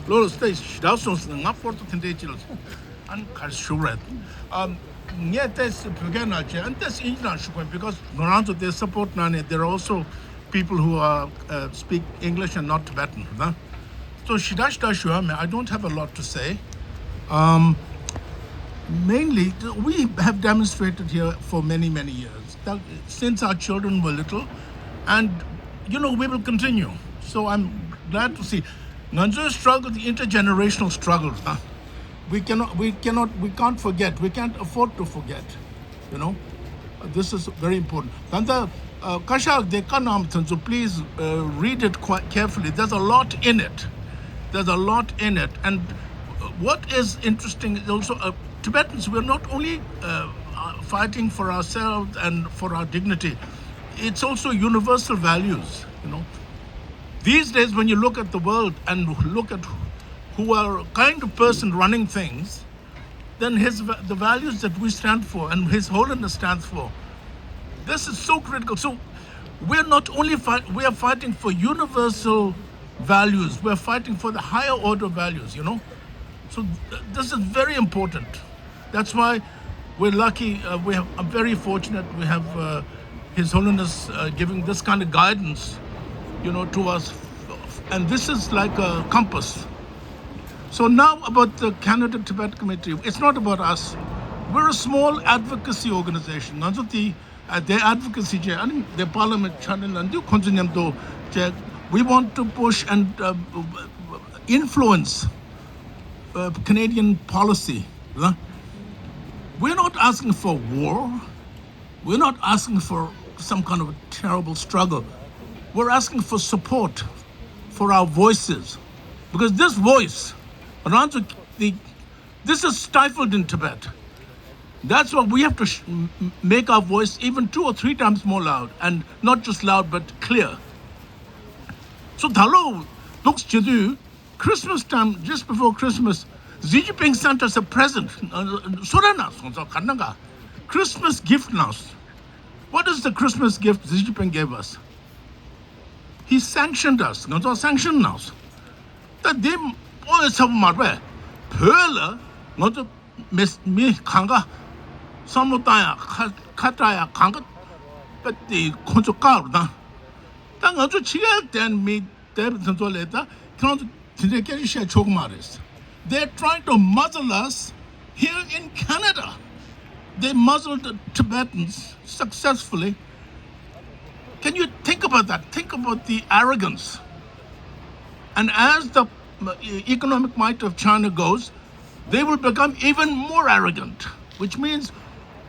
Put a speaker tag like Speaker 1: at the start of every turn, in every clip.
Speaker 1: Lolo stage shidasons nga forto tendechil and karshuret. Yet this began and this English because Noranto they support Nane. There are also people who are speak English and not Tibetan. Huh? So Shidashda I don't have a lot to say. Mainly, we have demonstrated here for many, many years, that since our children were little, and we will continue. So I'm glad to see. Nganzo's struggle, the intergenerational struggle, we can't forget. We can't afford to forget. You know, this is very important. Tanda Kashak de Kanamton, so please read it quite carefully. There's a lot in it. There's a lot in it. And what is interesting is also Tibetans, we're not only fighting for ourselves and for our dignity, it's also universal values. These days, when you look at the world and look at who are kind of person running things, then the values that we stand for and His Holiness stands for, this is so critical. So we're not only we are fighting for universal values, we're fighting for the higher order values. So this is very important. That's why we're lucky. I'm very fortunate. We have His Holiness giving this kind of guidance, to us, and this is like a compass. So now about the Canada Tibet Committee, it's not about us. We're a small advocacy organization. Their advocacy, the parliament channel, and we want to push and influence Canadian policy. We're not asking for war. We're not asking for some kind of a terrible struggle. We're asking for support for our voices. Because this voice, this is stifled in Tibet. That's why we have to make our voice even 2 or 3 times more loud, and not just loud, but clear. So Thalo looks to do Christmas time, just before Christmas, Xi Jinping sent us a present. Christmas gift now. What is the Christmas gift Xi Jinping gave us? He sanctioned us. Sanctioned us. That they always have marbe. Pearl, not miss me kanga. Samutaya, kataya, kanga, but the conchocar. Then I just then me, David and Toleta, can't take share chogmaris. They're trying to muzzle us here in Canada. They muzzled the Tibetans successfully. Can you think about that? Think about the arrogance. And as the economic might of China goes, they will become even more arrogant, which means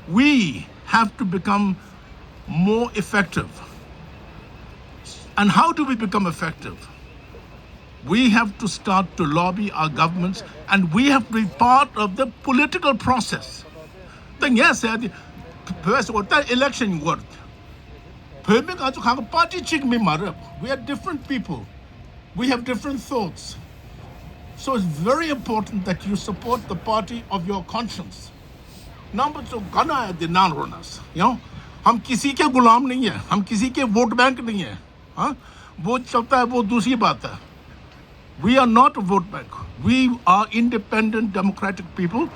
Speaker 1: we have to become more effective. And how do we become effective? We have to start to lobby our governments, and we have to be part of the political process. Then yes, the election worked. We are different people. We have different thoughts. So it's very important that you support the party of your conscience. Number 2, Ghana है the non-runners. हम किसी के गुलाम नहीं है, हम किसी के vote bank नहीं है. वो चलता है वो दूसरी बात है. We are not a vote bank. We are independent democratic people,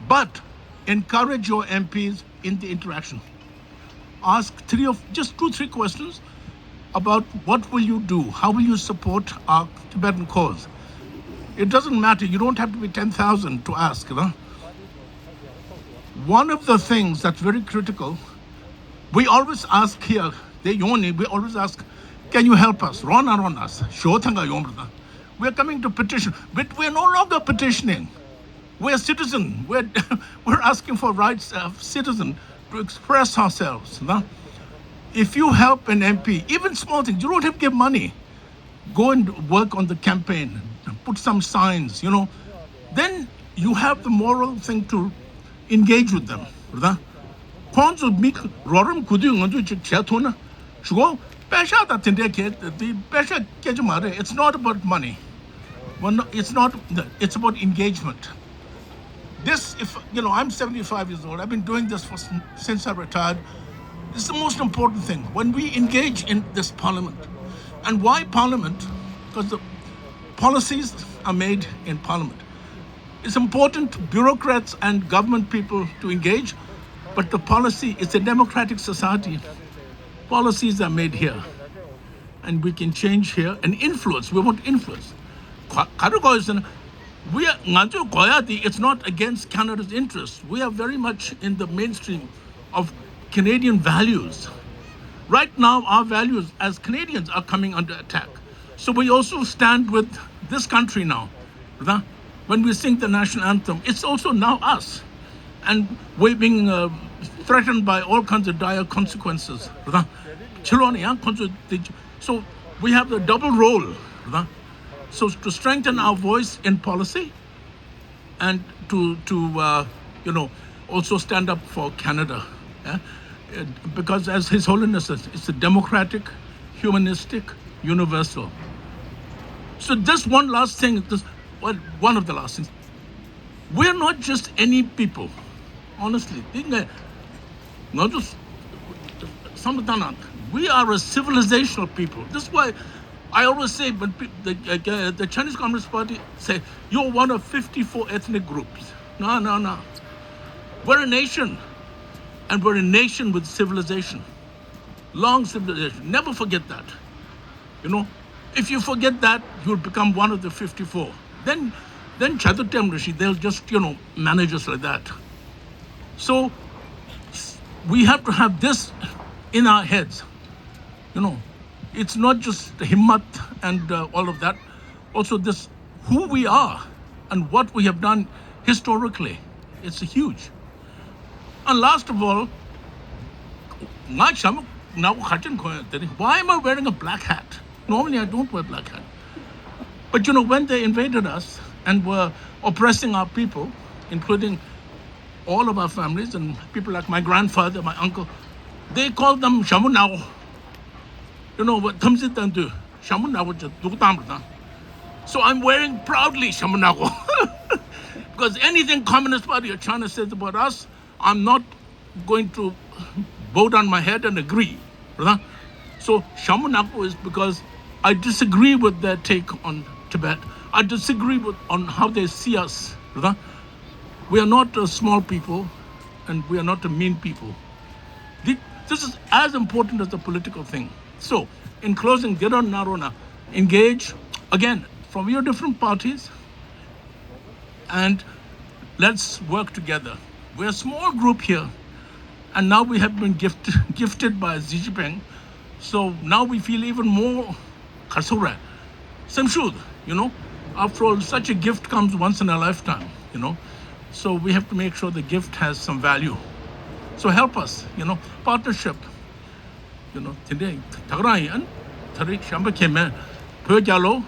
Speaker 1: but encourage your MPs in the interaction. Ask 2-3 questions about what will you do, how will you support our Tibetan cause. It doesn't matter, you don't have to be 10,000 to ask. One of the things that's very critical, we always ask here, we always ask, can you help us? Run us. We're coming to petition, but we're no longer petitioning. We're citizens. We're asking for rights of citizens to express ourselves. If you help an MP, even small things, you don't have to give money. Go and work on the campaign, put some signs, then you have the moral thing to engage with them. It's not about money. It's about engagement. I'm 75 years old. I've been doing this since I retired. This is the most important thing. When we engage in this parliament, and why parliament? Because the policies are made in Parliament. It's important bureaucrats and government people to engage, but the policy, it's a democratic society. Policies are made here, and we can change here and influence. We want influence. It's not against Canada's interests. We are very much in the mainstream of Canadian values. Right now, our values as Canadians are coming under attack. So we also stand with this country now. When we sing the national anthem, it's also now us. And we're being threatened by all kinds of dire consequences. So we have the double role. So to strengthen our voice in policy and to also stand up for Canada. Because as His Holiness says, it's a democratic, humanistic, universal. So just one last thing, one of the last things. We're not just any people, honestly. Not just we are a civilizational people. This is why I always say when the Chinese Communist Party say, you're one of 54 ethnic groups. No. We're a nation, and we're a nation with civilization. Long civilization. Never forget that. If you forget that, you'll become one of the 54. Then Chaturtem Rishi, they'll just, manage us like that. So we have to have this in our heads. It's not just the himmat and all of that. Also this, who we are and what we have done historically. It's huge. And last of all, why am I wearing a black hat? Normally I don't wear black hat. But when they invaded us and were oppressing our people, including all of our families and people like my grandfather, my uncle, they called them Shamunao. What comes it down to? Shamunao. So I'm wearing proudly Shamunao. Because anything Communist Party of China says about us, I'm not going to bow down my head and agree. So Shamunako is because I disagree with their take on Tibet. I disagree on how they see us. We are not a small people, and we are not a mean people. This is as important as the political thing. So, in closing, Giron Narona, engage, again, from your different parties, and let's work together. We're a small group here, and now we have been gifted by Xi Jinping, so now we feel even more Karsura. Samshud, after all, such a gift comes once in a lifetime, so we have to make sure the gift has some value. So help us, partnership, today, Tagarayan, Tarik Shamba Kemen, Pujalo.